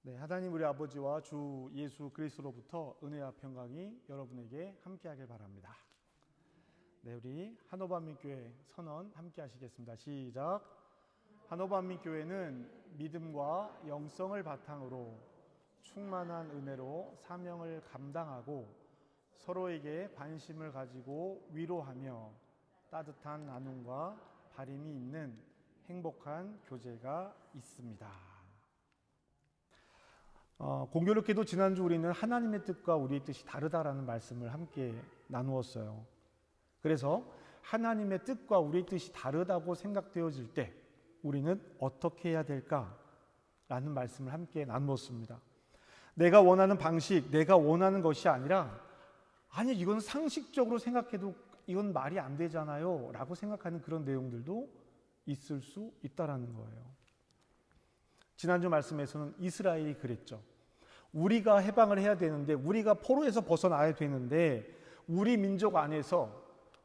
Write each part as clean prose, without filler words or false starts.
네, 하나님 우리 아버지와 주 예수 그리스도로부터 은혜와 평강이 여러분에게 함께하길 바랍니다. 네, 우리 한옥반민교회 선언 함께 하시겠습니다. 시작. 한옥반민교회는 믿음과 영성을 바탕으로 충만한 은혜로 사명을 감당하고 서로에게 관심을 가지고 위로하며 따뜻한 나눔과 바람이 있는 행복한 교제가 있습니다. 공교롭게도 지난주 우리는 하나님의 뜻과 우리의 뜻이 다르다라는 말씀을 함께 나누었어요. 그래서 하나님의 뜻과 우리의 뜻이 다르다고 생각되어질 때 우리는 어떻게 해야 될까라는 말씀을 함께 나누었습니다. 내가 원하는 방식, 내가 원하는 것이 아니라 아니 이건 상식적으로 생각해도 이건 말이 안 되잖아요 라고 생각하는 그런 내용들도 있을 수 있다라는 거예요. 지난주 말씀에서는 이스라엘이 그랬죠. 우리가 해방을 해야 되는데, 우리가 포로에서 벗어나야 되는데, 우리 민족 안에서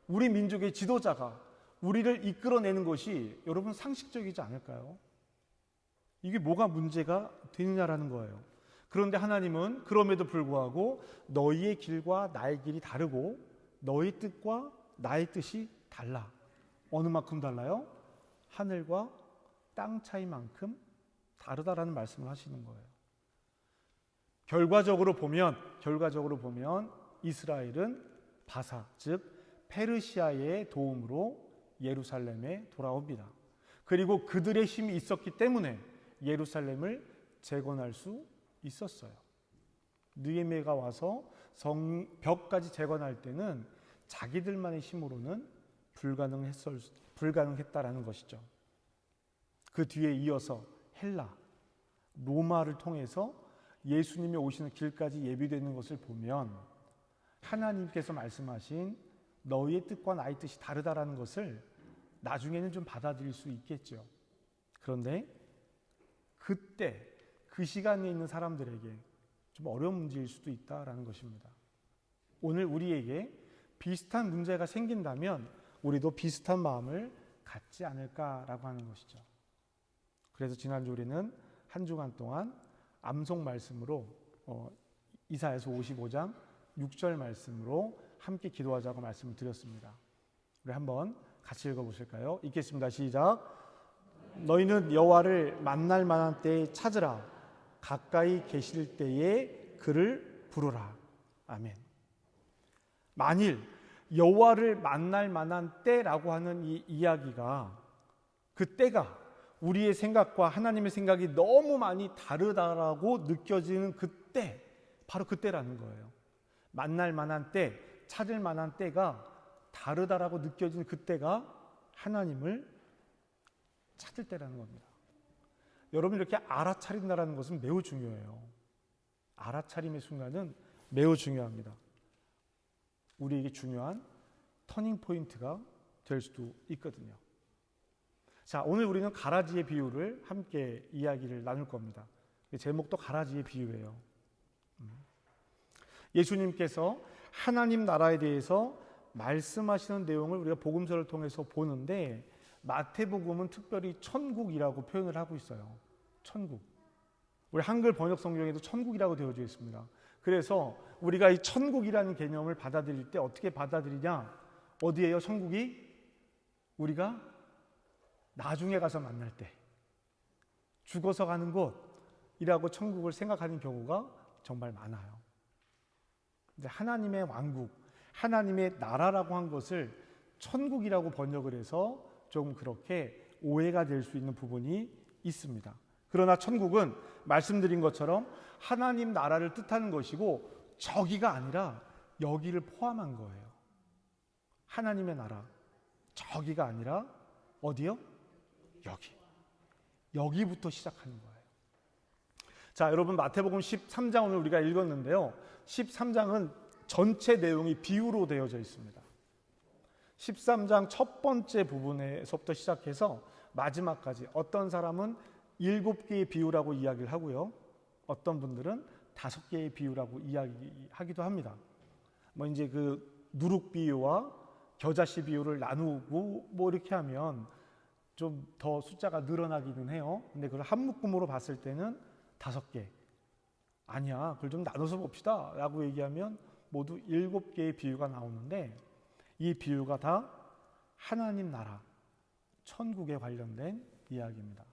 우리 민족의 지도자가 우리를 이끌어내는 것이 여러분 상식적이지 않을까요? 이게 뭐가 문제가 되느냐라는 거예요. 그런데 하나님은 그럼에도 불구하고 너희의 길과 나의 길이 다르고 너희 뜻과 나의 뜻이 달라. 어느 만큼 달라요? 하늘과 땅 차이만큼 다르다라는 말씀을 하시는 거예요. 결과적으로 보면 이스라엘은 바사, 즉 페르시아의 도움으로 예루살렘에 돌아옵니다. 그리고 그들의 힘이 있었기 때문에 예루살렘을 재건할 수 있었어요. 느헤미야가 와서 벽까지 재건할 때는 자기들만의 힘으로는 불가능했다라는 것이죠. 그 뒤에 이어서 헬라, 로마를 통해서 예수님이 오시는 길까지 예비되는 것을 보면 하나님께서 말씀하신 너희의 뜻과 나의 뜻이 다르다라는 것을 나중에는 좀 받아들일 수 있겠죠. 그런데 그때 그 시간에 있는 사람들에게 좀 어려운 문제일 수도 있다라는 것입니다. 오늘 우리에게 비슷한 문제가 생긴다면 우리도 비슷한 마음을 갖지 않을까라고 하는 것이죠. 그래서 지난주 우리는 한 주간 동안 암송 말씀으로 이사야서 55장 6절 말씀으로 함께 기도하자고 말씀을 드렸습니다. 우리 한번 같이 읽어보실까요? 읽겠습니다. 시작. 너희는 여호와를 만날 만한 때에 찾으라. 가까이 계실 때에 그를 부르라. 아멘. 만일 여호와를 만날 만한 때라고 하는 이 이야기가 그 때가 우리의 생각과 하나님의 생각이 너무 많이 다르다라고 느껴지는 그때, 바로 그때라는 거예요. 만날 만한 때, 찾을 만한 때가 다르다라고 느껴지는 그때가 하나님을 찾을 때라는 겁니다. 여러분 이렇게 알아차린다는 것은 매우 중요해요. 알아차림의 순간은 매우 중요합니다. 우리에게 중요한 터닝 포인트가 될 수도 있거든요. 자, 오늘 우리는 가라지의 비유를 함께 이야기를 나눌 겁니다. 제목도 가라지의 비유예요. 예수님께서 하나님 나라에 대해서 말씀하시는 내용을 우리가 복음서를 통해서 보는데 마태복음은 특별히 천국이라고 표현을 하고 있어요. 천국. 우리 한글 번역 성경에도 천국이라고 되어져 있습니다. 그래서 우리가 이 천국이라는 개념을 받아들일 때 어떻게 받아들이냐? 어디예요? 천국이? 우리가 나중에 가서 만날 때 죽어서 가는 곳이라고 천국을 생각하는 경우가 정말 많아요. 근데 하나님의 왕국, 하나님의 나라라고 한 것을 천국이라고 번역을 해서 조금 그렇게 오해가 될 수 있는 부분이 있습니다. 그러나 천국은 말씀드린 것처럼 하나님 나라를 뜻하는 것이고 저기가 아니라 여기를 포함한 거예요. 하나님의 나라, 저기가 아니라 어디요? 여기부터 시작하는 거예요. 자, 여러분 마태복음 13장 오늘 우리가 읽었는데요. 13장은 전체 내용이 비유로 되어져 있습니다. 13장 첫 번째 부분에서부터 시작해서 마지막까지 어떤 사람은 7개의 비유라고 이야기를 하고요. 어떤 분들은 5개의 비유라고 이야기하기도 합니다. 뭐 이제 그 누룩 비유와 겨자씨 비유를 나누고 뭐 이렇게 하면 좀 더 숫자가 늘어나기는 해요. 근데 그걸 한 묶음으로 봤을 때는 5개, 아니야, 그걸 좀 나눠서 봅시다 라고 얘기하면 모두 7개의 비유가 나오는데, 이 비유가 다 하나님 나라, 천국에 관련된 이야기입니다.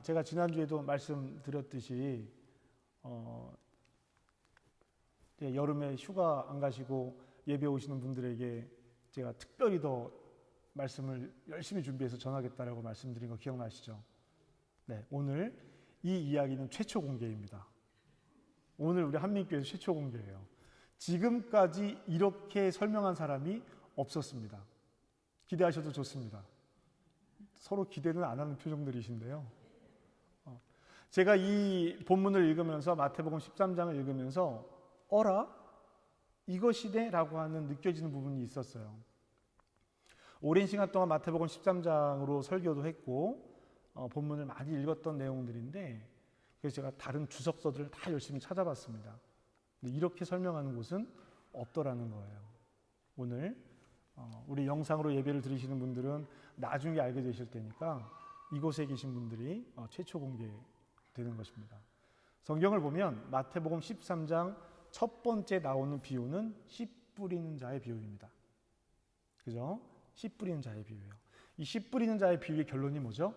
제가 지난주에도 말씀드렸듯이 여름에 휴가 안 가시고 예배 오시는 분들에게 제가 특별히 더 말씀을 열심히 준비해서 전하겠다라고 말씀드린 거 기억나시죠? 네, 오늘 이 이야기는 최초 공개입니다. 오늘 우리 한민교회에서 최초 공개예요. 지금까지 이렇게 설명한 사람이 없었습니다. 기대하셔도 좋습니다. 서로 기대는 안 하는 표정들이신데요. 제가 이 본문을 읽으면서, 마태복음 13장을 읽으면서 어라? 이것이네? 라고 하는 느껴지는 부분이 있었어요. 오랜 시간 동안 마태복음 13장으로 설교도 했고 본문을 많이 읽었던 내용들인데, 그래서 제가 다른 주석서들을 다 열심히 찾아봤습니다. 근데 이렇게 설명하는 곳은 없더라는 거예요. 오늘 우리 영상으로 예배를 드리시는 분들은 나중에 알게 되실 테니까 이곳에 계신 분들이 최초 공개되는 것입니다. 성경을 보면 마태복음 13장 첫 번째 나오는 비유는 씨 뿌리는 자의 비유입니다. 그죠? 씨 뿌리는 자의 비유예요. 이 씨 뿌리는 자의 비유의 결론이 뭐죠?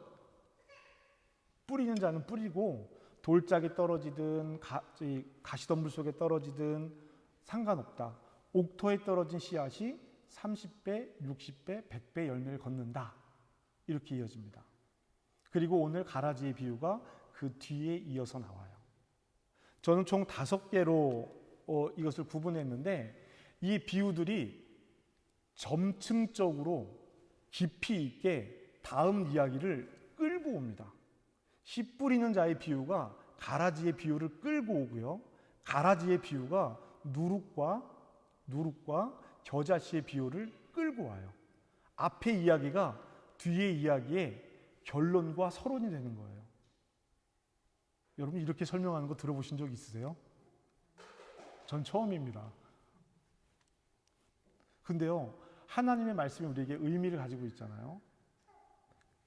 뿌리는 자는 뿌리고 돌짝이 떨어지든 가시덤불 속에 떨어지든 상관없다. 옥토에 떨어진 씨앗이 30배, 60배, 100배 열매를 걷는다. 이렇게 이어집니다. 그리고 오늘 가라지의 비유가 그 뒤에 이어서 나와요. 저는 총 5개로 이것을 구분했는데, 이 비유들이 점층적으로 깊이 있게 다음 이야기를 끌고 옵니다. 씨 뿌리는 자의 비유가 가라지의 비유를 끌고 오고요. 가라지의 비유가 누룩과 겨자씨의 비유를 끌고 와요. 앞의 이야기가 뒤의 이야기의 결론과 서론이 되는 거예요. 여러분 이렇게 설명하는 거 들어보신 적 있으세요? 전 처음입니다. 근데요, 하나님의 말씀이 우리에게 의미를 가지고 있잖아요.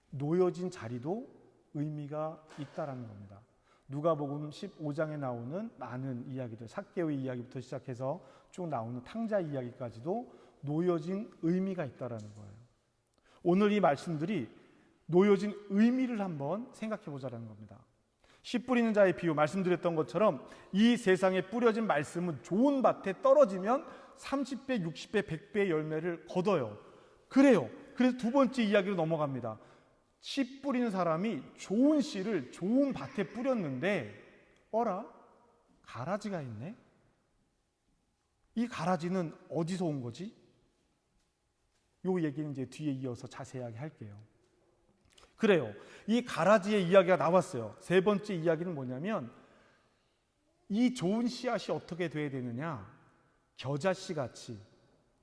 놓여진 자리도 의미가 있다라는 겁니다. 누가복음 15장에 나오는 많은 이야기들, 삭개오의 이야기부터 시작해서 쭉 나오는 탕자 이야기까지도 놓여진 의미가 있다라는 거예요. 오늘 이 말씀들이 놓여진 의미를 한번 생각해 보자라는 겁니다. 씨 뿌리는 자의 비유, 말씀드렸던 것처럼 이 세상에 뿌려진 말씀은 좋은 밭에 떨어지면 30배, 60배, 100배의 열매를 거둬요. 그래요. 그래서 두 번째 이야기로 넘어갑니다. 씨 뿌리는 사람이 좋은 씨를 좋은 밭에 뿌렸는데 어라? 가라지가 있네? 이 가라지는 어디서 온 거지? 요 얘기는 이제 뒤에 이어서 자세하게 할게요. 그래요. 이 가라지의 이야기가 나왔어요. 세 번째 이야기는 뭐냐면, 이 좋은 씨앗이 어떻게 돼야 되느냐? 겨자씨 같이,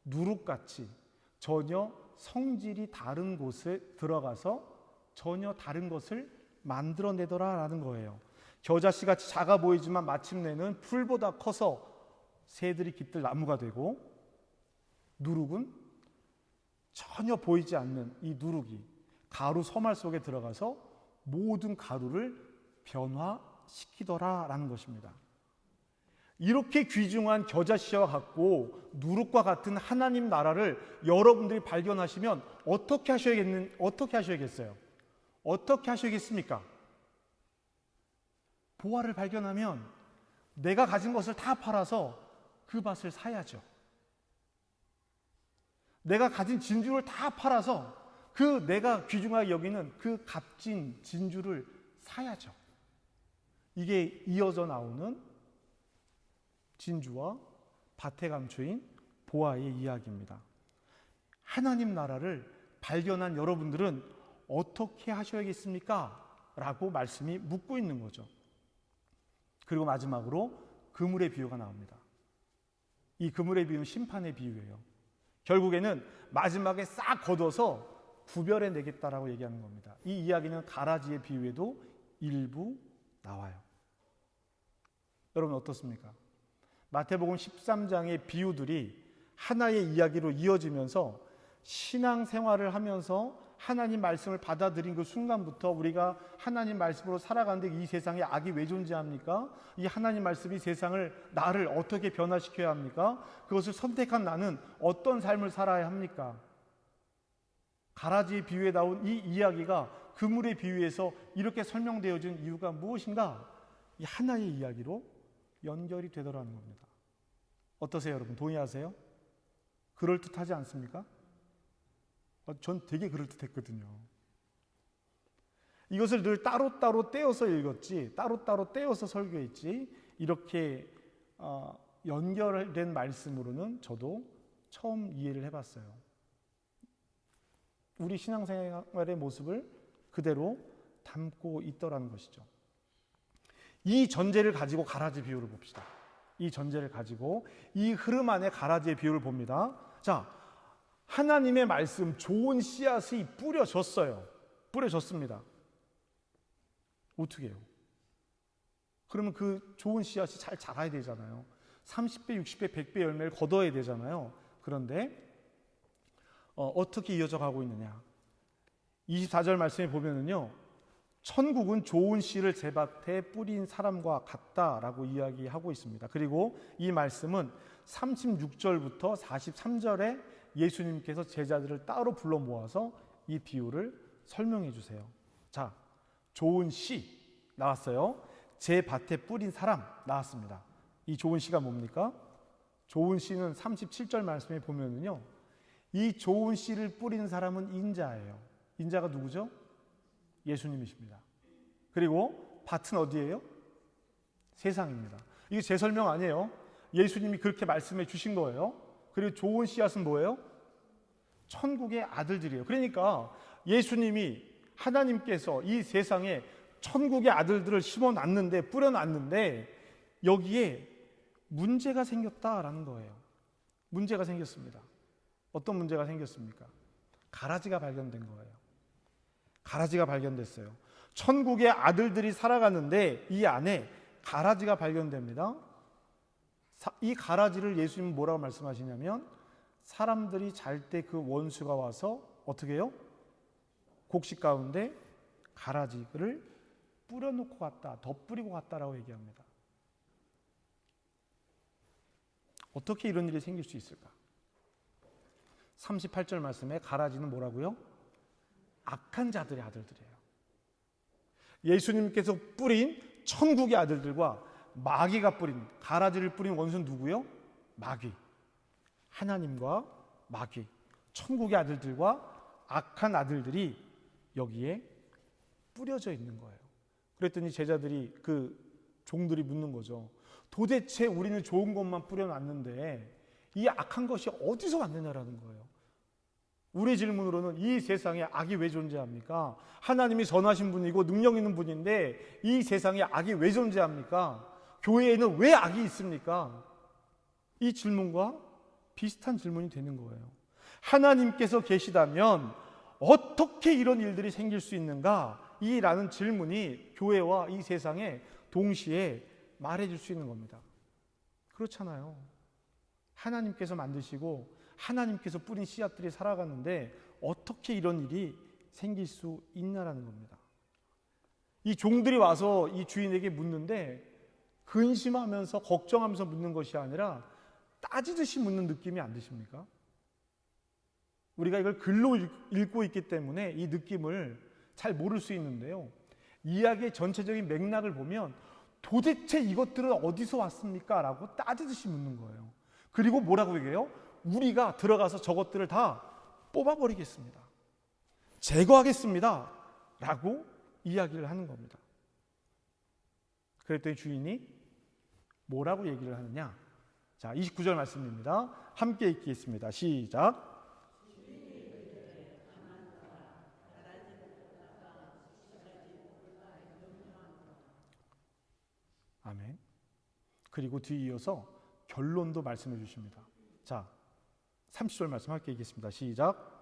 누룩 같이 전혀 성질이 다른 곳에 들어가서 전혀 다른 것을 만들어내더라라는 거예요. 겨자씨 같이 작아 보이지만 마침내는 풀보다 커서 새들이 깃들 나무가 되고, 누룩은 전혀 보이지 않는 이 누룩이 가루 서말 속에 들어가서 모든 가루를 변화시키더라라는 것입니다. 이렇게 귀중한 겨자씨와 같고 누룩과 같은 하나님 나라를 여러분들이 발견하시면 어떻게 하셔야겠어요? 어떻게 하셔야겠습니까? 보화를 발견하면 내가 가진 것을 다 팔아서 그 밭을 사야죠. 내가 가진 진주를 다 팔아서 그 내가 귀중하게 여기는 그 값진 진주를 사야죠. 이게 이어져 나오는 진주와 밭에 감춰인 보화의 이야기입니다. 하나님 나라를 발견한 여러분들은 어떻게 하셔야겠습니까? 라고 말씀이 묻고 있는 거죠. 그리고 마지막으로 그물의 비유가 나옵니다. 이 그물의 비유는 심판의 비유예요. 결국에는 마지막에 싹 걷어서 구별해 내겠다라고 얘기하는 겁니다. 이 이야기는 가라지의 비유에도 일부 나와요. 여러분 어떻습니까? 마태복음 13장의 비유들이 하나의 이야기로 이어지면서 신앙생활을 하면서 하나님 말씀을 받아들인 그 순간부터 우리가 하나님 말씀으로 살아가는데 이 세상에 악이 왜 존재합니까? 이 하나님 말씀이 나를 어떻게 변화시켜야 합니까? 그것을 선택한 나는 어떤 삶을 살아야 합니까? 가라지의 비유에 나온 이 이야기가 그물의 비유에서 이렇게 설명되어진 이유가 무엇인가? 이 하나의 이야기로 연결이 되더라는 겁니다. 어떠세요, 여러분? 동의하세요? 그럴듯하지 않습니까? 전 되게 그럴듯했거든요. 이것을 늘 따로따로 떼어서 읽었지, 따로따로 떼어서 설교했지, 이렇게 연결된 말씀으로는 저도 처음 이해를 해봤어요. 우리 신앙생활의 모습을 그대로 담고 있더라는 것이죠. 이 전제를 가지고 가라지 비유를 봅시다. 이 전제를 가지고 이 흐름 안에 가라지의 비유를 봅니다. 자, 하나님의 말씀, 좋은 씨앗이 뿌려졌어요. 뿌려졌습니다. 어떻게 해요? 그러면 그 좋은 씨앗이 잘 자라야 되잖아요. 30배, 60배, 100배 열매를 거둬야 되잖아요. 그런데 어떻게 이어져 가고 있느냐? 24절 말씀에 보면은요, 천국은 좋은 씨를 제 밭에 뿌린 사람과 같다라고 이야기하고 있습니다. 그리고 이 말씀은 36절부터 43절에 예수님께서 제자들을 따로 불러 모아서 이 비유를 설명해 주세요. 자, 좋은 씨 나왔어요. 제 밭에 뿌린 사람 나왔습니다. 이 좋은 씨가 뭡니까? 좋은 씨는 37절 말씀에 보면은요, 이 좋은 씨를 뿌리는 사람은 인자예요. 인자가 누구죠? 예수님이십니다. 그리고 밭은 어디예요? 세상입니다. 이게 제 설명 아니에요. 예수님이 그렇게 말씀해 주신 거예요. 그리고 좋은 씨앗은 뭐예요? 천국의 아들들이에요. 그러니까 예수님이, 하나님께서 이 세상에 천국의 아들들을 심어놨는데, 뿌려놨는데 여기에 문제가 생겼다라는 거예요. 문제가 생겼습니다. 어떤 문제가 생겼습니까? 가라지가 발견된 거예요. 가라지가 발견됐어요. 천국의 아들들이 살아가는데 이 안에 가라지가 발견됩니다. 이 가라지를 예수님은 뭐라고 말씀하시냐면, 사람들이 잘 때 그 원수가 와서 어떻게 해요? 곡식 가운데 가라지를 뿌려놓고 갔다, 덧뿌리고 갔다라고 얘기합니다. 어떻게 이런 일이 생길 수 있을까? 38절 말씀에 가라지는 뭐라고요? 악한 자들의 아들들이에요. 예수님께서 뿌린 천국의 아들들과 마귀가 뿌린, 가라지를 뿌린 원수는 누구요? 마귀. 하나님과 마귀, 천국의 아들들과 악한 아들들이 여기에 뿌려져 있는 거예요. 그랬더니 제자들이, 그 종들이 묻는 거죠. 도대체 우리는 좋은 것만 뿌려놨는데 이 악한 것이 어디서 왔느냐라는 거예요. 우리의 질문으로는 이 세상에 악이 왜 존재합니까? 하나님이 선하신 분이고 능력 있는 분인데 이 세상에 악이 왜 존재합니까? 교회에는 왜 악이 있습니까? 이 질문과 비슷한 질문이 되는 거예요. 하나님께서 계시다면 어떻게 이런 일들이 생길 수 있는가? 이라는 질문이 교회와 이 세상에 동시에 말해줄 수 있는 겁니다. 그렇잖아요. 하나님께서 만드시고 하나님께서 뿌린 씨앗들이 살아가는데 어떻게 이런 일이 생길 수 있냐라는 겁니다. 이 종들이 와서 이 주인에게 묻는데 근심하면서 걱정하면서 묻는 것이 아니라 따지듯이 묻는 느낌이 안 드십니까? 우리가 이걸 글로 읽고 있기 때문에 이 느낌을 잘 모를 수 있는데요, 이야기의 전체적인 맥락을 보면 도대체 이것들은 어디서 왔습니까? 라고 따지듯이 묻는 거예요. 그리고 뭐라고 얘기해요? 우리가 들어가서 저것들을 다 뽑아버리겠습니다. 제거하겠습니다. 라고 이야기를 하는 겁니다. 그랬더니 주인이 뭐라고 얘기를 하느냐? 자, 29절 말씀입니다. 함께 읽겠습니다. 시작. 아멘. 그리고 뒤이어서 결론도 말씀해 주십니다. 자, 30절 말씀 함께 읽겠습니다. 시작.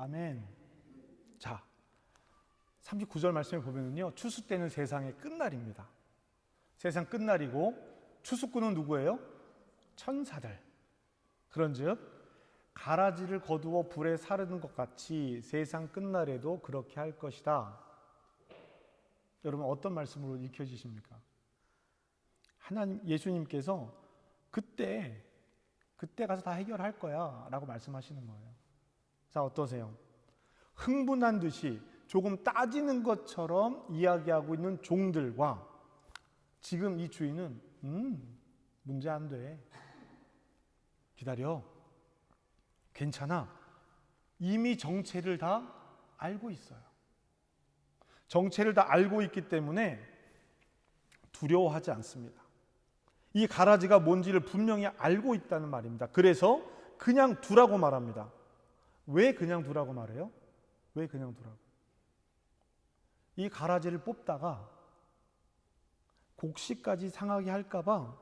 아멘. 자, 39절 말씀에 보면은요, 추수 때는 세상의 끝날입니다. 세상 끝날이고 추수꾼은 누구예요? 천사들. 그런즉 가라지를 거두어 불에 사르는 것 같이 세상 끝날에도 그렇게 할 것이다. 여러분 어떤 말씀으로 읽혀지십니까? 하나님, 예수님께서 그때 가서 다 해결할 거야 라고 말씀하시는 거예요. 자, 어떠세요? 흥분한 듯이 조금 따지는 것처럼 이야기하고 있는 종들과 지금 이 주인은 문제 안 돼, 기다려, 괜찮아, 이미 정체를 다 알고 있어요. 정체를 다 알고 있기 때문에 두려워하지 않습니다. 이 가라지가 뭔지를 분명히 알고 있다는 말입니다. 그래서 그냥 두라고 말합니다. 왜 그냥 두라고 말해요? 왜 그냥 두라고? 이 가라지를 뽑다가 곡식까지 상하게 할까봐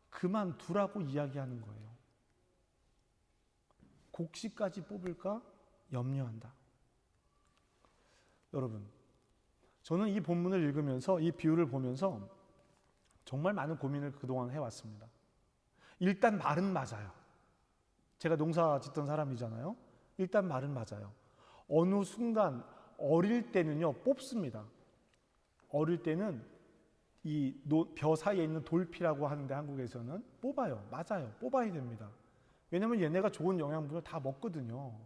그만두라고 이야기하는 거예요. 곡식까지 뽑을까 염려한다. 여러분, 저는 이 본문을 읽으면서, 이 비유를 보면서 정말 많은 고민을 그동안 해왔습니다. 일단 말은 맞아요. 제가 농사 짓던 사람이잖아요. 일단 말은 맞아요. 어느 순간 어릴 때는요, 뽑습니다. 어릴 때는 이 벼 사이에 있는 돌피라고 하는데 한국에서는 뽑아요. 맞아요. 뽑아야 됩니다. 왜냐하면 얘네가 좋은 영양분을 다 먹거든요.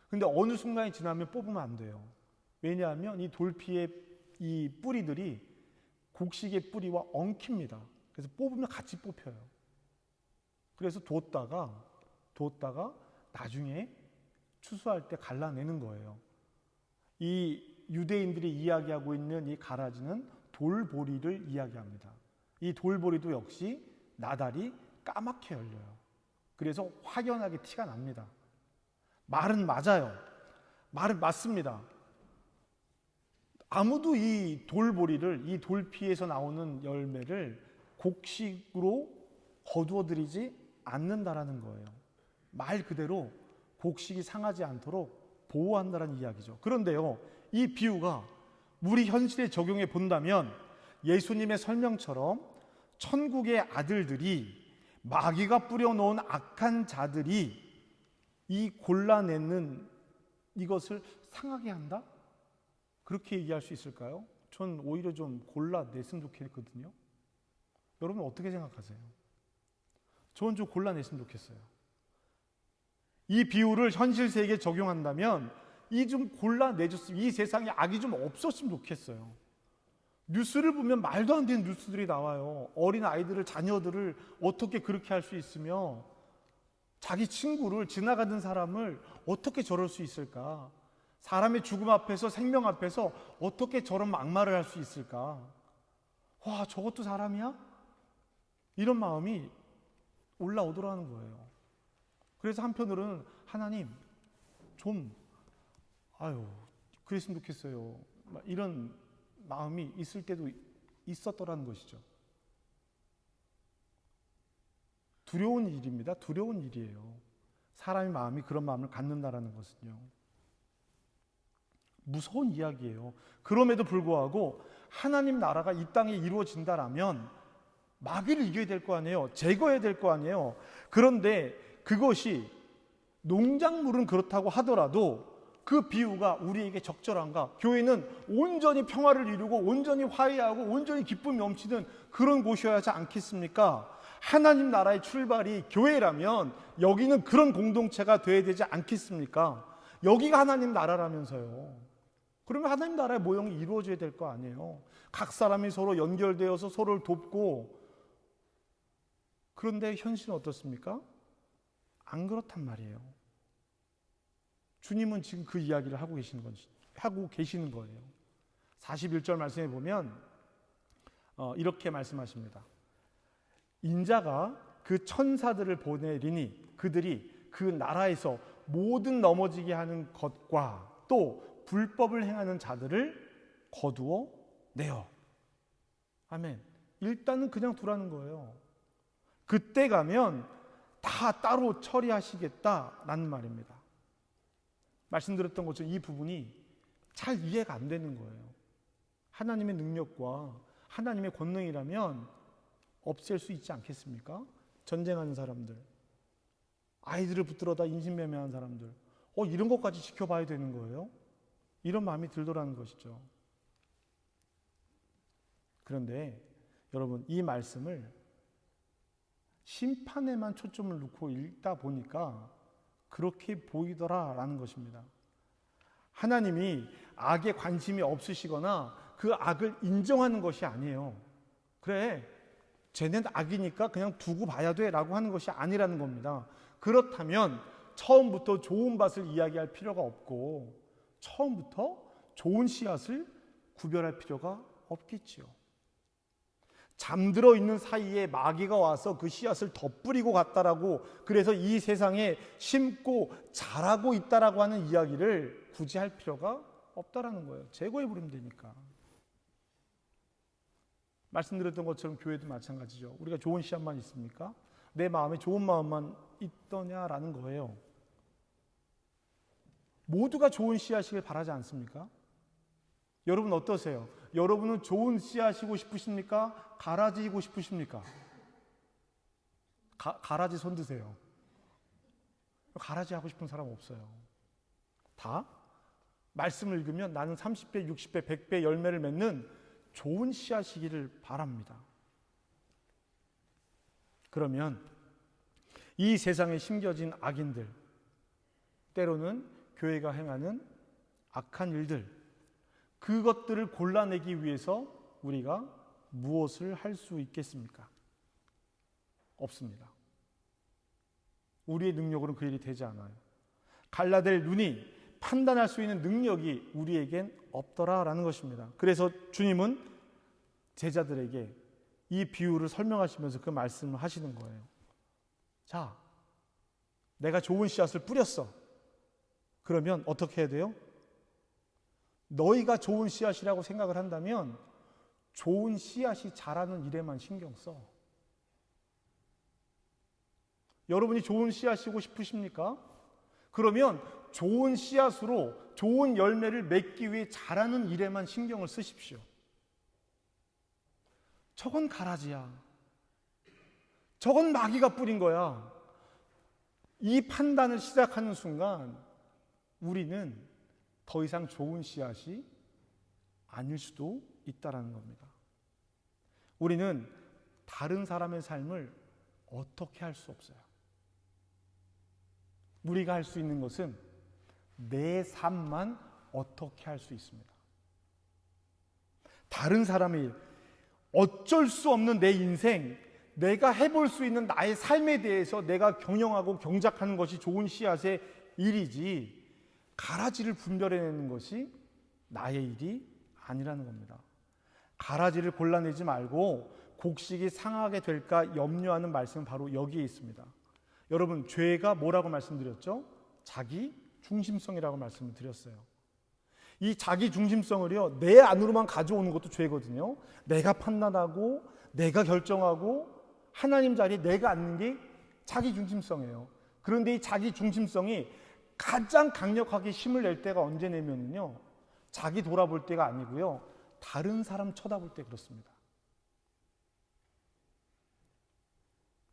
근데 어느 순간이 지나면 뽑으면 안 돼요. 왜냐하면 이 돌피의 이 뿌리들이 곡식의 뿌리와 엉킵니다. 그래서 뽑으면 같이 뽑혀요. 그래서 뒀다가 나중에 추수할 때 갈라내는 거예요. 이 유대인들이 이야기하고 있는 이 가라지는 돌보리를 이야기합니다. 이 돌보리도 역시 나달이 까맣게 열려요. 그래서 확연하게 티가 납니다. 말은 맞아요. 말은 맞습니다. 아무도 이 돌보리를, 이 돌피에서 나오는 열매를 곡식으로 거두어들이지 않는다라는 거예요. 말 그대로 곡식이 상하지 않도록 보호한다는 이야기죠. 그런데요, 이 비유가 우리 현실에 적용해 본다면 예수님의 설명처럼 천국의 아들들이, 마귀가 뿌려놓은 악한 자들이 이 골라내는 이것을 상하게 한다? 그렇게 얘기할 수 있을까요? 전 오히려 좀 골라냈으면 좋겠거든요. 여러분 어떻게 생각하세요? 저는 좀 골라냈으면 좋겠어요. 이 비유를 현실 세계에 적용한다면 좀 골라내줬으면, 이 세상에 악이 좀 없었으면 좋겠어요. 뉴스를 보면 말도 안 되는 뉴스들이 나와요. 어린 아이들을, 자녀들을 어떻게 그렇게 할 수 있으며, 자기 친구를, 지나가는 사람을 어떻게 저럴 수 있을까? 사람의 죽음 앞에서, 생명 앞에서 어떻게 저런 막말을 할 수 있을까? 와, 저것도 사람이야? 이런 마음이 올라오더라는 거예요. 그래서 한편으로는 하나님 좀 그랬으면 좋겠어요, 이런 마음이 있을 때도 있었더라는 것이죠. 두려운 일입니다. 두려운 일이에요. 사람의 마음이 그런 마음을 갖는다라는 것은요, 무서운 이야기예요. 그럼에도 불구하고 하나님 나라가 이 땅에 이루어진다라면 마귀를 이겨야 될 거 아니에요. 제거해야 될 거 아니에요. 그런데 그것이, 농작물은 그렇다고 하더라도 그 비유가 우리에게 적절한가? 교회는 온전히 평화를 이루고 온전히 화해하고 온전히 기쁨이 넘치는 그런 곳이어야 하지 않겠습니까? 하나님 나라의 출발이 교회라면 여기는 그런 공동체가 되어야 되지 않겠습니까? 여기가 하나님 나라라면서요. 그러면 하나님 나라의 모형이 이루어져야 될 거 아니에요. 각 사람이 서로 연결되어서 서로를 돕고. 그런데 현실은 어떻습니까? 안 그렇단 말이에요. 주님은 지금 그 이야기를 하고 계시는 거예요. 41절 말씀에 보면 이렇게 말씀하십니다. 인자가 그 천사들을 보내리니 그들이 그 나라에서 모든 넘어지게 하는 것과 또 불법을 행하는 자들을 거두어 내어. 아멘. 일단은 그냥 두라는 거예요. 그때 가면 다 따로 처리하시겠다라는 말입니다. 말씀드렸던 것처럼 이 부분이 잘 이해가 안 되는 거예요. 하나님의 능력과 하나님의 권능이라면 없앨 수 있지 않겠습니까? 전쟁하는 사람들, 아이들을 붙들어다 인신매매하는 사람들, 이런 것까지 지켜봐야 되는 거예요? 이런 마음이 들더라는 것이죠. 그런데 여러분, 이 말씀을 심판에만 초점을 놓고 읽다 보니까 그렇게 보이더라라는 것입니다. 하나님이 악에 관심이 없으시거나 그 악을 인정하는 것이 아니에요. 그래, 쟤는 악이니까 그냥 두고 봐야 돼 라고 하는 것이 아니라는 겁니다. 그렇다면 처음부터 좋은 밭을 이야기할 필요가 없고 처음부터 좋은 씨앗을 구별할 필요가 없겠지요. 잠들어 있는 사이에 마귀가 와서 그 씨앗을 덧뿌리고 갔다라고, 그래서 이 세상에 심고 자라고 있다라고 하는 이야기를 굳이 할 필요가 없다라는 거예요. 제거해버리면 되니까. 말씀드렸던 것처럼 교회도 마찬가지죠. 우리가 좋은 씨앗만 있습니까? 내 마음에 좋은 마음만 있더냐라는 거예요. 모두가 좋은 씨앗이길 바라지 않습니까? 여러분 어떠세요? 여러분은 좋은 씨앗이고 싶으십니까? 가라지이고 싶으십니까? 가라지 손 드세요. 가라지 하고 싶은 사람 없어요. 다 말씀을 읽으면 나는 30배, 60배, 100배 열매를 맺는 좋은 씨앗이기를 바랍니다. 그러면 이 세상에 심겨진 악인들, 때로는 교회가 행하는 악한 일들, 그것들을 골라내기 위해서 우리가 무엇을 할 수 있겠습니까? 없습니다. 우리의 능력으로는 그 일이 되지 않아요. 갈라낼 눈이 판단할 수 있는 능력이 우리에겐 없더라라는 것입니다. 그래서 주님은 제자들에게 이 비유를 설명하시면서 그 말씀을 하시는 거예요. 자, 내가 좋은 씨앗을 뿌렸어. 그러면 어떻게 해야 돼요? 너희가 좋은 씨앗이라고 생각을 한다면 좋은 씨앗이 자라는 일에만 신경 써. 여러분이 좋은 씨앗이고 싶으십니까? 그러면 좋은 씨앗으로 좋은 열매를 맺기 위해 자라는 일에만 신경을 쓰십시오. 저건 가라지야. 저건 마귀가 뿌린 거야. 이 판단을 시작하는 순간 우리는 더 이상 좋은 씨앗이 아닐 수도 있다는 겁니다. 우리는 다른 사람의 삶을 어떻게 할 수 없어요. 우리가 할 수 있는 것은 내 삶만 어떻게 할 수 있습니다. 다른 사람의 일, 어쩔 수 없는 내 인생, 내가 해볼 수 있는 나의 삶에 대해서 내가 경영하고 경작하는 것이 좋은 씨앗의 일이지, 가라지를 분별해내는 것이 나의 일이 아니라는 겁니다. 가라지를 골라내지 말고 곡식이 상하게 될까 염려하는 말씀은 바로 여기에 있습니다. 여러분, 죄가 뭐라고 말씀드렸죠? 자기 중심성이라고 말씀을 드렸어요. 이 자기 중심성을요, 내 안으로만 가져오는 것도 죄거든요. 내가 판단하고 내가 결정하고 하나님 자리에 내가 앉는 게 자기 중심성이에요. 그런데 이 자기 중심성이 가장 강력하게 힘을 낼 때가 언제 내면은요, 자기 돌아볼 때가 아니고요, 다른 사람 쳐다볼 때 그렇습니다.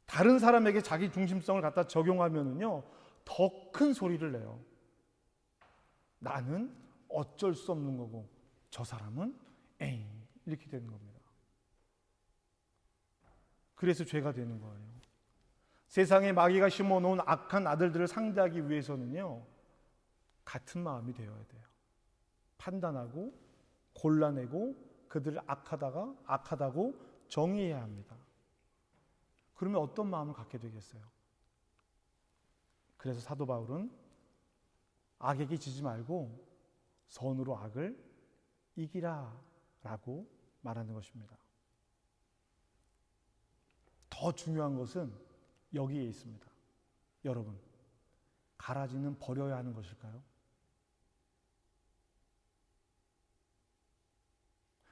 다른 사람에게 자기 중심성을 갖다 적용하면은요, 더 큰 소리를 내요. 나는 어쩔 수 없는 거고 저 사람은 에잉, 이렇게 되는 겁니다. 그래서 죄가 되는 거예요. 세상에 마귀가 심어놓은 악한 아들들을 상대하기 위해서는요, 같은 마음이 되어야 돼요. 판단하고 골라내고 그들을 악하다고 정의해야 합니다. 그러면 어떤 마음을 갖게 되겠어요? 그래서 사도 바울은 악에게 지지 말고 선으로 악을 이기라 라고 말하는 것입니다. 더 중요한 것은 여기에 있습니다. 여러분, 가라지는 버려야 하는 것일까요?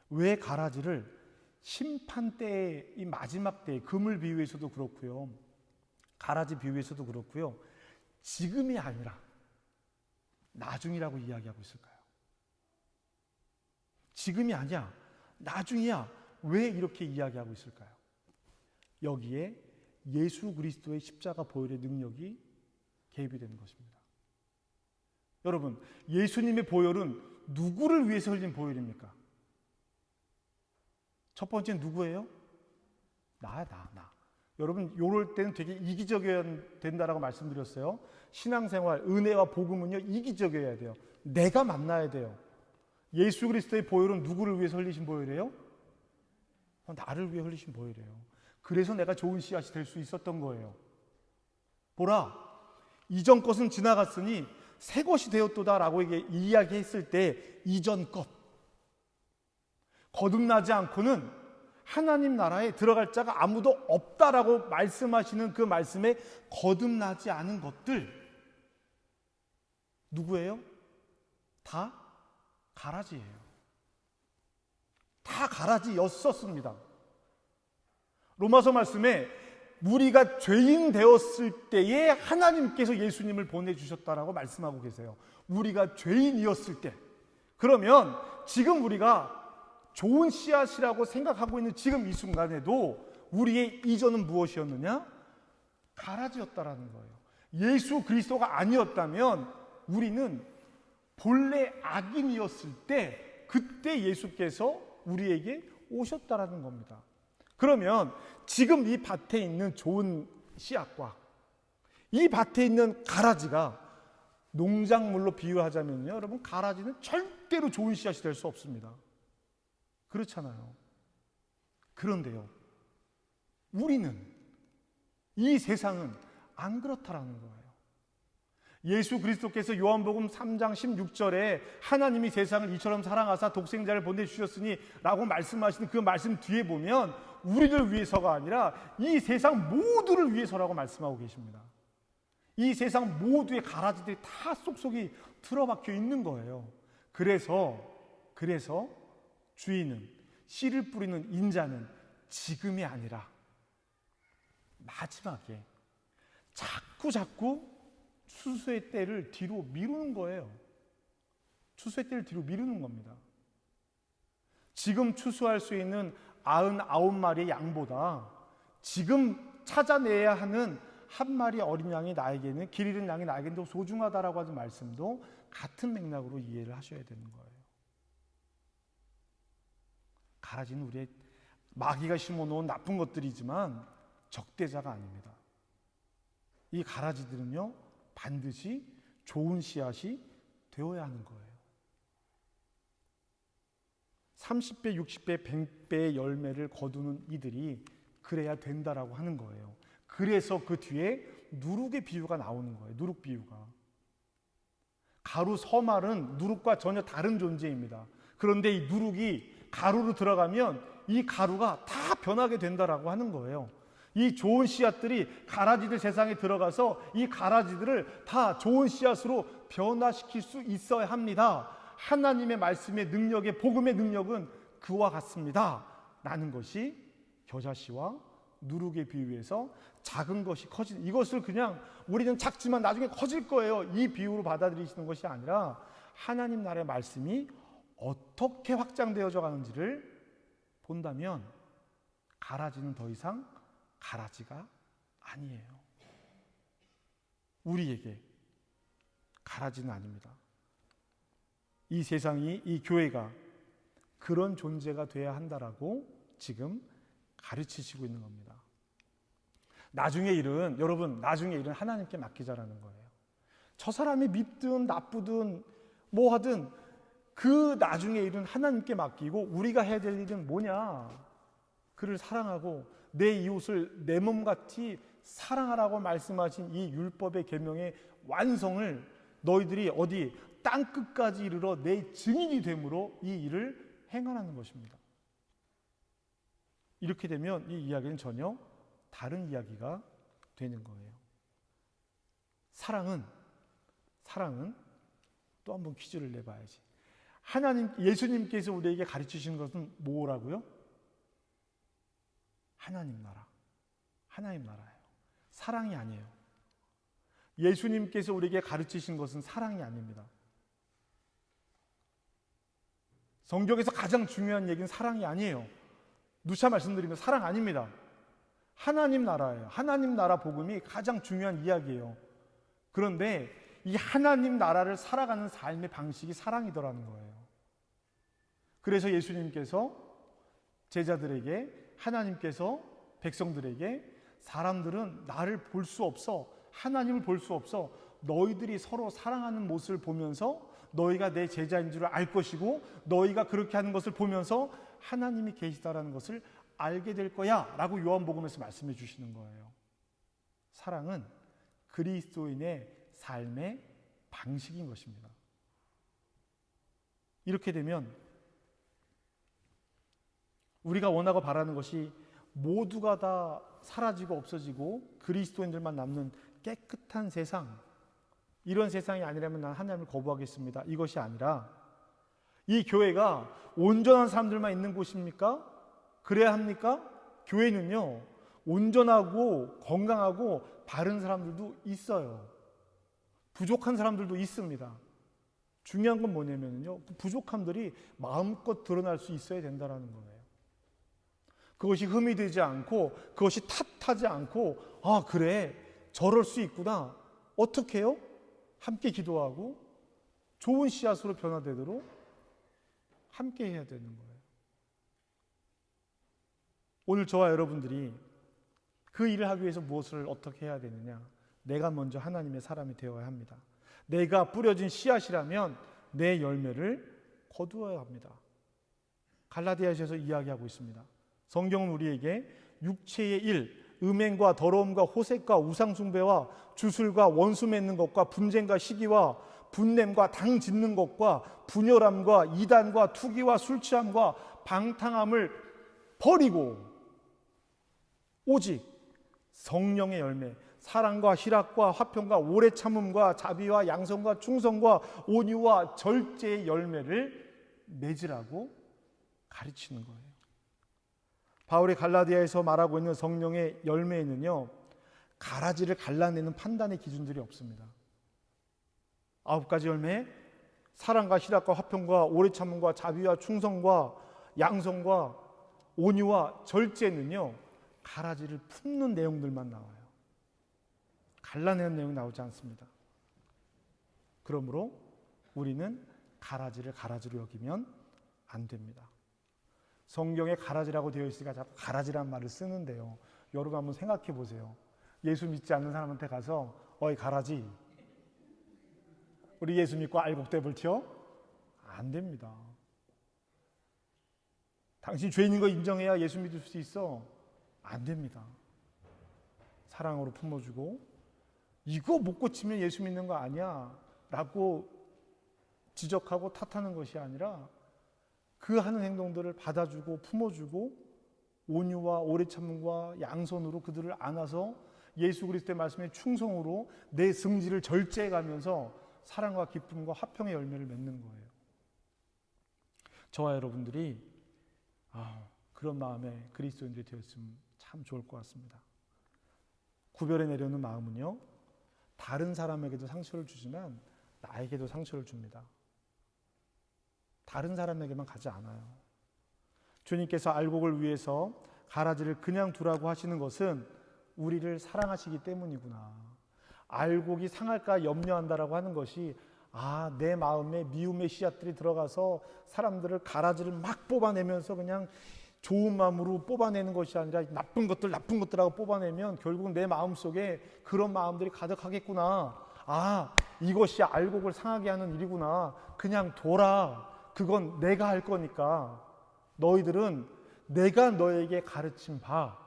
왜 가라지를 심판 때의 이 마지막 때의 금을 비유에서도 그렇고요, 가라지 비유에서도 그렇고요, 지금이 아니라 나중이라고 이야기하고 있을까요? 지금이 아니야, 나중이야. 왜 이렇게 이야기하고 있을까요? 여기에 예수 그리스도의 십자가 보혈의 능력이 개입이 되는 것입니다. 여러분, 예수님의 보혈은 누구를 위해서 흘린 보혈입니까? 첫 번째는 누구예요? 나. 여러분, 요럴 때는 되게 이기적이어야 된다라고 말씀드렸어요. 신앙생활, 은혜와 복음은요, 이기적이어야 돼요. 내가 만나야 돼요. 예수 그리스도의 보혈은 누구를 위해서 흘리신 보혈이에요? 나를 위해 흘리신 보혈이에요. 그래서 내가 좋은 씨앗이 될 수 있었던 거예요. 보라, 이전 것은 지나갔으니 새 것이 되었도다라고 이야기했을 때 이전 것, 거듭나지 않고는 하나님 나라에 들어갈 자가 아무도 없다라고 말씀하시는 그 말씀에 거듭나지 않은 것들 누구예요? 다 가라지예요. 다 가라지였었습니다. 로마서 말씀에 우리가 죄인 되었을 때에 하나님께서 예수님을 보내주셨다라고 말씀하고 계세요. 우리가 죄인이었을 때. 그러면 지금 우리가 좋은 씨앗이라고 생각하고 있는 지금 이 순간에도 우리의 이전은 무엇이었느냐? 가라지였다라는 거예요. 예수 그리스도가 아니었다면 우리는 본래 악인이었을 때 그때 예수께서 우리에게 오셨다라는 겁니다. 그러면 지금 이 밭에 있는 좋은 씨앗과 이 밭에 있는 가라지가 농작물로 비유하자면요, 여러분, 가라지는 절대로 좋은 씨앗이 될 수 없습니다. 그렇잖아요. 그런데요, 우리는, 이 세상은 안 그렇다라는 거예요. 예수 그리스도께서 요한복음 3장 16절에 하나님이 세상을 이처럼 사랑하사 독생자를 보내주셨으니 라고 말씀하시는 그 말씀 뒤에 보면 우리를 위해서가 아니라 이 세상 모두를 위해서라고 말씀하고 계십니다. 이 세상 모두의 가라지들이 다 쏙쏙이 틀어박혀 있는 거예요. 그래서 주인은, 씨를 뿌리는 인자는 지금이 아니라 마지막에 자꾸 추수의 때를 뒤로 미루는 거예요. 추수의 때를 뒤로 미루는 겁니다. 지금 추수할 수 있는 99마리의 양보다 지금 찾아내야 하는 한 마리 어린 양이 나에게는, 길 잃은 양이 나에게는 더 소중하다라고 하는 말씀도 같은 맥락으로 이해를 하셔야 되는 거예요. 가라지는 우리의 마귀가 심어놓은 나쁜 것들이지만 적대자가 아닙니다. 이 가라지들은요, 반드시 좋은 씨앗이 되어야 하는 거예요. 30배, 60배, 100배의 열매를 거두는 이들이 그래야 된다라고 하는 거예요. 그래서 그 뒤에 누룩의 비유가 나오는 거예요. 누룩 비유가. 가루, 서말은 누룩과 전혀 다른 존재입니다. 그런데 이 누룩이 가루로 들어가면 이 가루가 다 변하게 된다라고 하는 거예요. 이 좋은 씨앗들이 가라지들 세상에 들어가서 이 가라지들을 다 좋은 씨앗으로 변화시킬 수 있어야 합니다. 하나님의 말씀의 능력의, 복음의 능력은 그와 같습니다 라는 것이 겨자씨와 누룩의 비유에서 작은 것이 커지는, 이것을 그냥 우리는 작지만 나중에 커질 거예요, 이 비유로 받아들이시는 것이 아니라 하나님 나라의 말씀이 어떻게 확장되어져 가는지를 본다면 가라지는 더 이상 가라지가 아니에요. 우리에게 가라지는 아닙니다. 이 세상이, 이 교회가 그런 존재가 돼야 한다라고 지금 가르치시고 있는 겁니다. 나중의 일은, 여러분, 나중의 일은 하나님께 맡기자라는 거예요. 저 사람이 밉든 나쁘든 뭐 하든 그 나중의 일은 하나님께 맡기고 우리가 해야 될 일은 뭐냐? 그를 사랑하고 내 이웃을 내 몸같이 사랑하라고 말씀하신 이 율법의 계명의 완성을 너희들이 어디 땅끝까지 이르러 내 증인이 됨으로 이 일을 행하라는 것입니다. 이렇게 되면 이 이야기는 전혀 다른 이야기가 되는 거예요. 사랑은 또 한번 퀴즈를 내봐야지. 예수님께서 우리에게 가르치신 것은 뭐라고요? 하나님 나라예요. 사랑이 아니에요. 예수님께서 우리에게 가르치신 것은 사랑이 아닙니다. 성경에서 가장 중요한 얘기는 사랑이 아니에요. 누차 말씀드리면 사랑 아닙니다. 하나님 나라예요. 하나님 나라 복음이 가장 중요한 이야기예요. 그런데 이 하나님 나라를 살아가는 삶의 방식이 사랑이더라는 거예요. 그래서 예수님께서 제자들에게, 하나님께서 백성들에게, 사람들은 나를 볼 수 없어, 하나님을 볼 수 없어, 너희들이 서로 사랑하는 모습을 보면서 너희가 내 제자인 줄 알 것이고, 너희가 그렇게 하는 것을 보면서 하나님이 계시다라는 것을 알게 될 거야 라고 요한복음에서 말씀해 주시는 거예요. 사랑은 그리스도인의 삶의 방식인 것입니다. 이렇게 되면 우리가 원하고 바라는 것이 모두가 다 사라지고 없어지고 그리스도인들만 남는 깨끗한 세상, 이런 세상이 아니라면 난 하나님을 거부하겠습니다. 이것이 아니라 이 교회가 온전한 사람들만 있는 곳입니까? 그래야 합니까? 교회는요, 온전하고 건강하고 바른 사람들도 있어요. 부족한 사람들도 있습니다. 중요한 건 뭐냐면요, 그 부족함들이 마음껏 드러날 수 있어야 된다는 거예요. 그것이 흠이 되지 않고, 그것이 탓하지 않고, 아 그래 저럴 수 있구나. 어떻게 해요? 함께 기도하고 좋은 씨앗으로 변화되도록 함께 해야 되는 거예요. 오늘 저와 여러분들이 그 일을 하기 위해서 무엇을 어떻게 해야 되느냐? 내가 먼저 하나님의 사람이 되어야 합니다. 내가 뿌려진 씨앗이라면 내 열매를 거두어야 합니다. 갈라디아서에서 이야기하고 있습니다. 성경은 우리에게 육체의 일, 음행과 더러움과 호색과 우상숭배와 주술과 원수 맺는 것과 분쟁과 시기와 분냄과 당 짓는 것과 분열함과 이단과 투기와 술취함과 방탕함을 버리고 오직 성령의 열매, 사랑과 희락과 화평과 오래 참음과 자비와 양성과 충성과 온유와 절제의 열매를 맺으라고 가르치는 거예요. 바울이 갈라디아에서 말하고 있는 성령의 열매에는요, 가라지를 갈라내는 판단의 기준들이 없습니다. 9가지 열매, 사랑과 희락과 화평과 오래 참음과 자비와 충성과 양성과 온유와 절제는요, 가라지를 품는 내용들만 나와요. 갈라내는 내용이 나오지 않습니다. 그러므로 우리는 가라지를 가라지로 여기면 안 됩니다. 성경에 가라지라고 되어 있으니까 자꾸 가라지란 말을 쓰는데요, 여러분 한번 생각해 보세요. 예수 믿지 않는 사람한테 가서 어이 가라지, 우리 예수 믿고 알곡대벌 튀어? 안 됩니다. 당신 죄인인 거 인정해야 예수 믿을 수 있어? 안 됩니다. 사랑으로 품어주고, 이거 못 고치면 예수 믿는 거 아니야 라고 지적하고 탓하는 것이 아니라 그 하는 행동들을 받아주고 품어주고 온유와 오래 참음과 양선으로 그들을 안아서 예수 그리스도의 말씀에 충성으로 내 승질을 절제해가면서 사랑과 기쁨과 화평의 열매를 맺는 거예요. 저와 여러분들이 그런 마음에 그리스도인들이 되었으면 참 좋을 것 같습니다. 구별해 내려는 마음은요, 다른 사람에게도 상처를 주지만 나에게도 상처를 줍니다. 다른 사람에게만 가지 않아요. 주님께서 알곡을 위해서 가라지를 그냥 두라고 하시는 것은 우리를 사랑하시기 때문이구나. 알곡이 상할까 염려한다라고 하는 것이 내 마음에 미움의 씨앗들이 들어가서 사람들을 가라지를 막 뽑아내면서 그냥 좋은 마음으로 뽑아내는 것이 아니라 나쁜 것들하고 뽑아내면 결국은 내 마음속에 그런 마음들이 가득하겠구나. 이것이 알곡을 상하게 하는 일이구나. 그냥 둬라. 그건 내가 할 거니까. 너희들은 내가 너에게 가르친 바,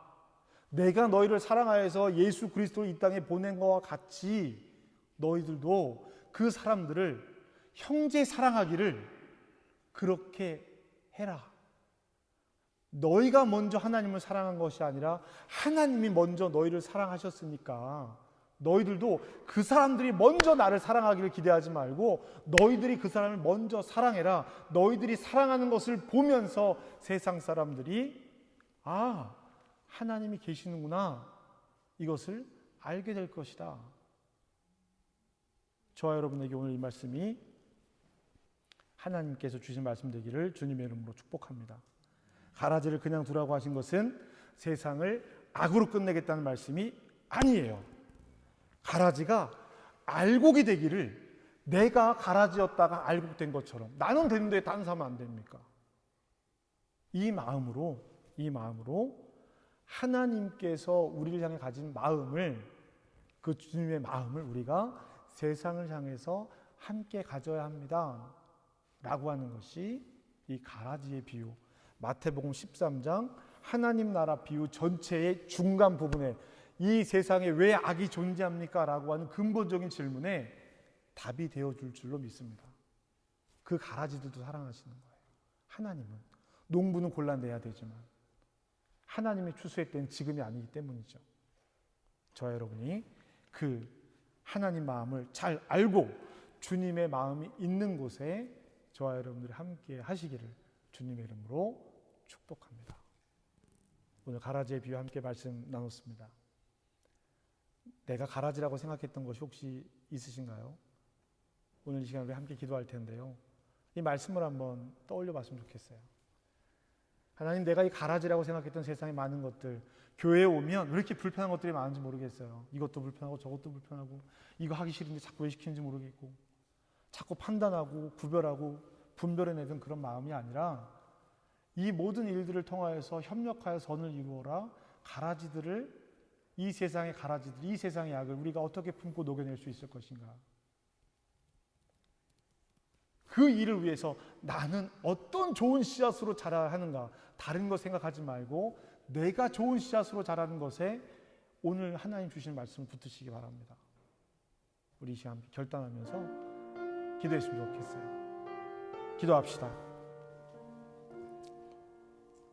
내가 너희를 사랑하여서 예수 그리스도를 이 땅에 보낸 것과 같이 너희들도 그 사람들을 형제 사랑하기를 그렇게 해라. 너희가 먼저 하나님을 사랑한 것이 아니라 하나님이 먼저 너희를 사랑하셨으니까 너희들도 그 사람들이 먼저 나를 사랑하기를 기대하지 말고 너희들이 그 사람을 먼저 사랑해라. 너희들이 사랑하는 것을 보면서 세상 사람들이 하나님이 계시는구나, 이것을 알게 될 것이다. 저와 여러분에게 오늘 이 말씀이 하나님께서 주신 말씀 되기를 주님의 이름으로 축복합니다. 가라지를 그냥 두라고 하신 것은 세상을 악으로 끝내겠다는 말씀이 아니에요. 가라지가 알곡이 되기를, 내가 가라지였다가 알곡 된 것처럼 나는 되는데 다른 사람은 안 됩니까? 이 마음으로 하나님께서 우리를 향해 가진 마음을, 그 주님의 마음을 우리가 세상을 향해서 함께 가져야 합니다 라고 하는 것이 이 가라지의 비유, 마태복음 13장 하나님 나라 비유 전체의 중간 부분에 이 세상에 왜 악이 존재합니까? 라고 하는 근본적인 질문에 답이 되어줄 줄로 믿습니다. 그 가라지들도 사랑하시는 거예요. 하나님은. 농부는 골라내야 되지만 하나님의 추수의 때는 지금이 아니기 때문이죠. 저와 여러분이 그 하나님 마음을 잘 알고 주님의 마음이 있는 곳에 저와 여러분들이 함께 하시기를 주님의 이름으로 축복합니다. 오늘 가라지의 비유 함께 말씀 나눴습니다. 내가 가라지라고 생각했던 것이 혹시 있으신가요? 오늘 이 시간 우리 함께 기도할 텐데요. 이 말씀을 한번 떠올려 봤으면 좋겠어요. 하나님, 내가 이 가라지라고 생각했던 세상의 많은 것들, 교회에 오면 왜 이렇게 불편한 것들이 많은지 모르겠어요. 이것도 불편하고 저것도 불편하고, 이거 하기 싫은데 자꾸 왜 시키는지 모르겠고, 자꾸 판단하고 구별하고 분별해내던 그런 마음이 아니라 이 모든 일들을 통하여서 협력하여 선을 이루어라. 가라지들을, 이 세상의 가라지들, 이 세상의 약을 우리가 어떻게 품고 녹여낼 수 있을 것인가. 그 일을 위해서 나는 어떤 좋은 씨앗으로 자라야 하는가, 다른 거 생각하지 말고 내가 좋은 씨앗으로 자라는 것에 오늘 하나님 주신 말씀 붙으시기 바랍니다. 우리 이 시간 함께 결단하면서 기도했으면 좋겠어요. 기도합시다.